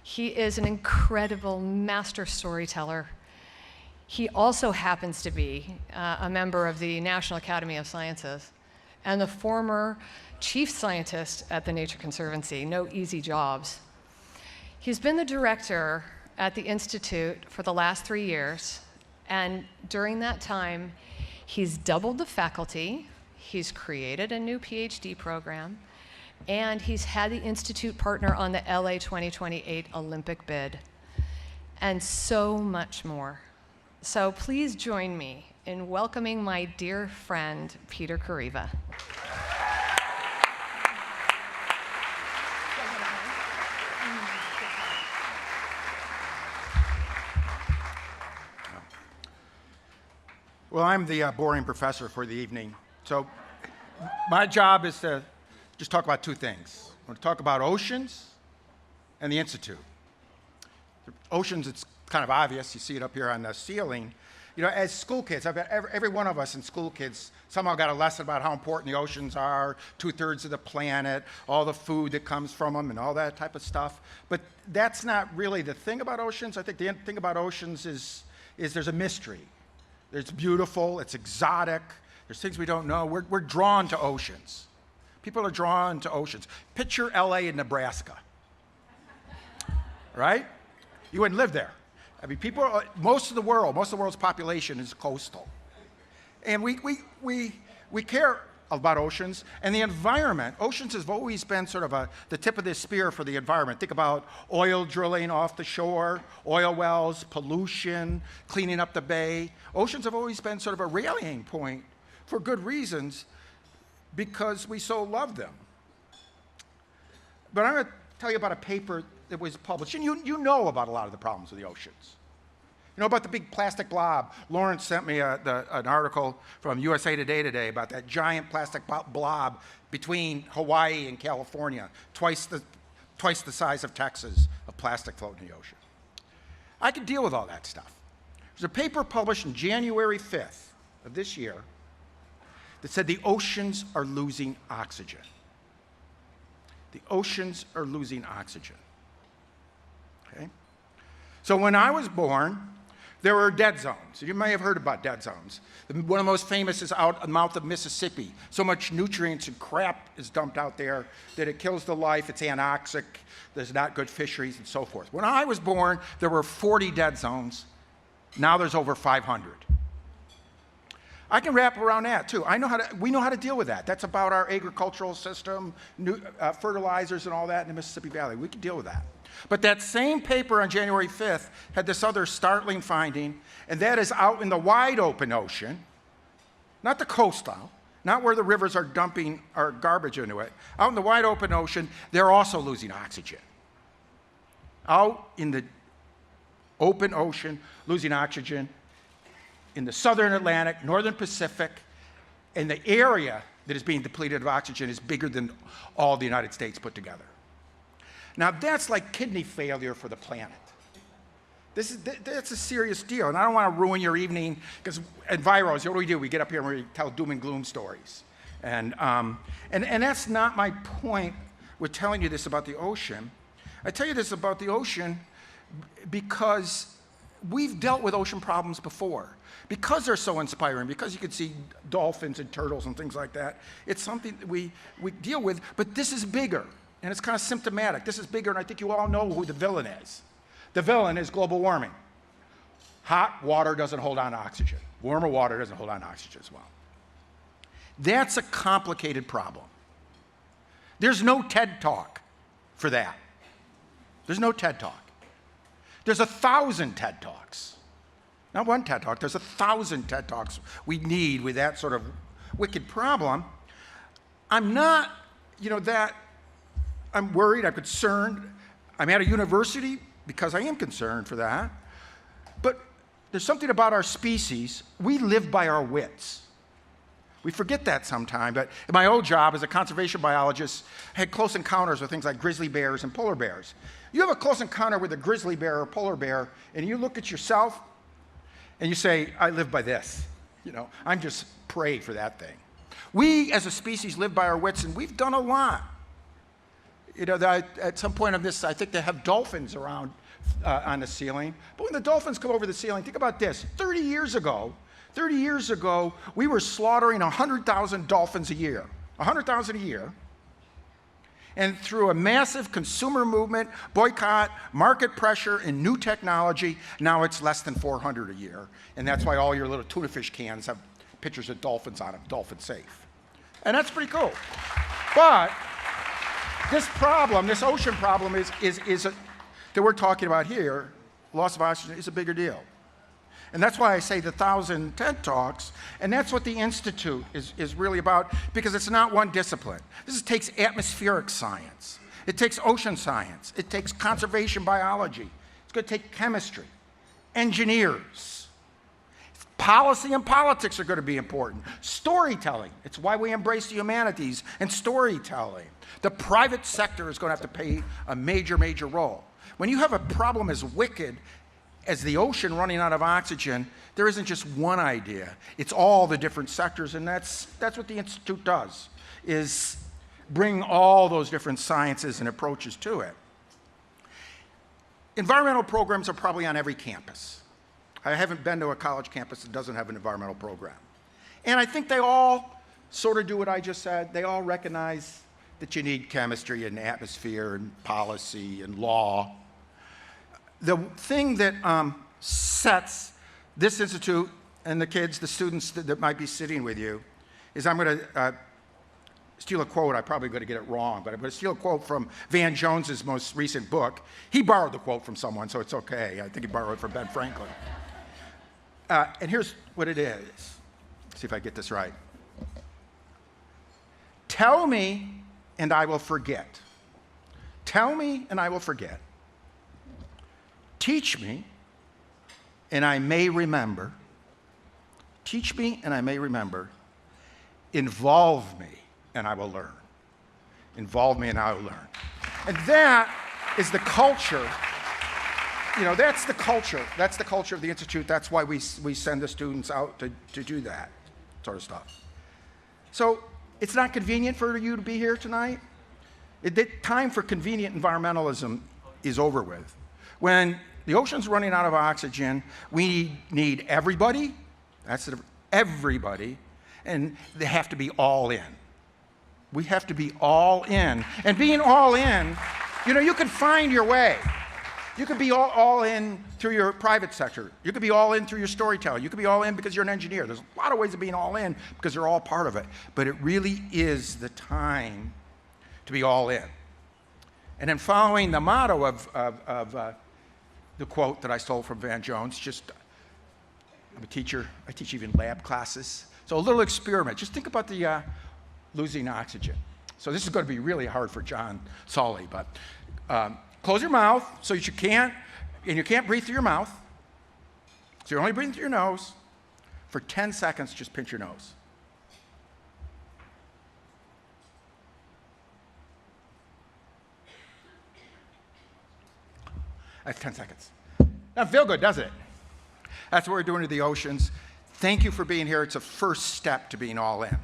He is an incredible master storyteller. He also happens to be a member of the National Academy of Sciences and the former chief scientist at the Nature Conservancy. No easy jobs. He's been the director at the Institute for the last 3 years, and during that time, he's doubled the faculty, he's created a new PhD program, and he's had the Institute partner on the LA 2028 Olympic bid, and so much more. So please join me in welcoming my dear friend, Peter Kareiva. Well, I'm the boring professor for the evening, so my job is to just talk about two things. I want to talk about oceans and the Institute. The oceans, it's kind of obvious. You see it up here on the ceiling. You know, as school kids, I bet every one of us in school kids somehow got a lesson about how important the oceans are, 2/3 of the planet, all the food that comes from them, and all that type of stuff. But that's not really the thing about oceans. I think the thing about oceans is there's a mystery. It's beautiful, it's exotic, there's things we don't know. We're drawn to oceans. People are drawn to oceans. Picture LA and Nebraska, right? You wouldn't live there. I mean, most of the world's population is coastal. And we care about oceans and the environment. Oceans have always been sort of the tip of the spear for the environment. Think about oil drilling off the shore, oil wells, pollution, cleaning up the bay. Oceans have always been sort of a rallying point for good reasons because we so love them. But I'm going to tell you about a paper that was published, and you know about a lot of the problems of the oceans. You know about the big plastic blob. Lawrence sent me an article from USA Today about that giant plastic blob between Hawaii and California, twice the size of Texas, of plastic floating in the ocean. I could deal with all that stuff. There's a paper published on January 5th of this year that said the oceans are losing oxygen. The oceans are losing oxygen. Okay? So when I was born, there were dead zones. You may have heard about dead zones. One of the most famous is out the mouth of Mississippi. So much nutrients and crap is dumped out there that it kills the life. It's anoxic. There's not good fisheries and so forth. When I was born, there were 40 dead zones. Now there's over 500. I can wrap around that too. We know how to deal with that. That's about our agricultural system, fertilizers and all that in the Mississippi Valley. We can deal with that. But that same paper on January 5th had this other startling finding, and that is out in the wide open ocean, not the coastal, not where the rivers are dumping our garbage into it. Out in the wide open ocean, they're also losing oxygen. Out in the open ocean, losing oxygen, in the southern Atlantic, northern Pacific, and the area that is being depleted of oxygen is bigger than all the United States put together. Now that's like kidney failure for the planet. That's a serious deal, and I don't want to ruin your evening, because at Viros, what do? We get up here and we tell doom and gloom stories. And that's not my point with telling you this about the ocean. I tell you this about the ocean because we've dealt with ocean problems before. Because they're so inspiring, because you can see dolphins and turtles and things like that, it's something that we deal with, but this is bigger, and it's kind of symptomatic. This is bigger, and I think you all know who the villain is. The villain is global warming. Hot water doesn't hold on to oxygen. Warmer water doesn't hold on to oxygen as well. That's a complicated problem. There's no TED Talk for that. There's no TED Talk. There's 1,000 TED Talks. Not one TED Talk, there's 1,000 TED Talks we need with that sort of wicked problem. I'm not, I'm worried, I'm concerned. I'm at a university because I am concerned for that. But there's something about our species, we live by our wits. We forget that sometimes, but in my old job as a conservation biologist, I had close encounters with things like grizzly bears and polar bears. You have a close encounter with a grizzly bear or polar bear, and you look at yourself, and you say, I live by this. I'm just prey for that thing. We, as a species, live by our wits, and we've done a lot. You know, at some point of this, I think they have dolphins around on the ceiling. But when the dolphins come over the ceiling, think about this. 30 years ago, we were slaughtering 100,000 dolphins a year. 100,000 a year. And through a massive consumer movement, boycott, market pressure, and new technology, now it's less than 400 a year. And that's why all your little tuna fish cans have pictures of dolphins on them, dolphin safe. And that's pretty cool. But this problem, this ocean problem that we're talking about here, loss of oxygen, is a bigger deal. And that's why I say the 1,000 TED Talks, and that's what the Institute is really about, because it's not one discipline. This takes atmospheric science. It takes ocean science. It takes conservation biology. It's going to take chemistry, engineers. Policy and politics are going to be important. Storytelling. It's why we embrace the humanities and storytelling. The private sector is going to have to play a major, major role. When you have a problem as wicked as the ocean running out of oxygen, there isn't just one idea. It's all the different sectors, and that's what the Institute does, is bring all those different sciences and approaches to it. Environmental programs are probably on every campus. I haven't been to a college campus that doesn't have an environmental program. And I think they all sort of do what I just said. They all recognize that you need chemistry and atmosphere and policy and law. The thing that sets this institute and the kids, the students that might be sitting with you, is I'm going to steal a quote. I'm probably going to get it wrong, but I'm going to steal a quote from Van Jones's most recent book. He borrowed the quote from someone, so it's okay. I think he borrowed it from Ben Franklin. And here's what it is. Let's see if I get this right. Tell me, and I will forget. Tell me, and I will forget. Teach me, and I may remember. Teach me, and I may remember. Involve me, and I will learn. Involve me, and I will learn. And that is the culture. You know, that's the culture. That's the culture of the Institute. That's why we send the students out to do that sort of stuff. So it's not convenient for you to be here tonight. The time for convenient environmentalism is over with. When the ocean's running out of oxygen, we need everybody. That's everybody. And they have to be all in. We have to be all in. And being all in, you know, you can find your way. You could be all in through your private sector. You could be all in through your storytelling. You could be all in because you're an engineer. There's a lot of ways of being all in because they're all part of it. But it really is the time to be all in. And then following the motto of the quote that I stole from Van Jones, I'm a teacher. I teach even lab classes. So a little experiment. Just think about the losing oxygen. So this is going to be really hard for John Sully, but close your mouth so that you can't breathe through your mouth. So you're only breathing through your nose. For 10 seconds, just pinch your nose. That's 10 seconds. Doesn't feel good, does it? That's what we're doing to the oceans. Thank you for being here. It's a first step to being all in.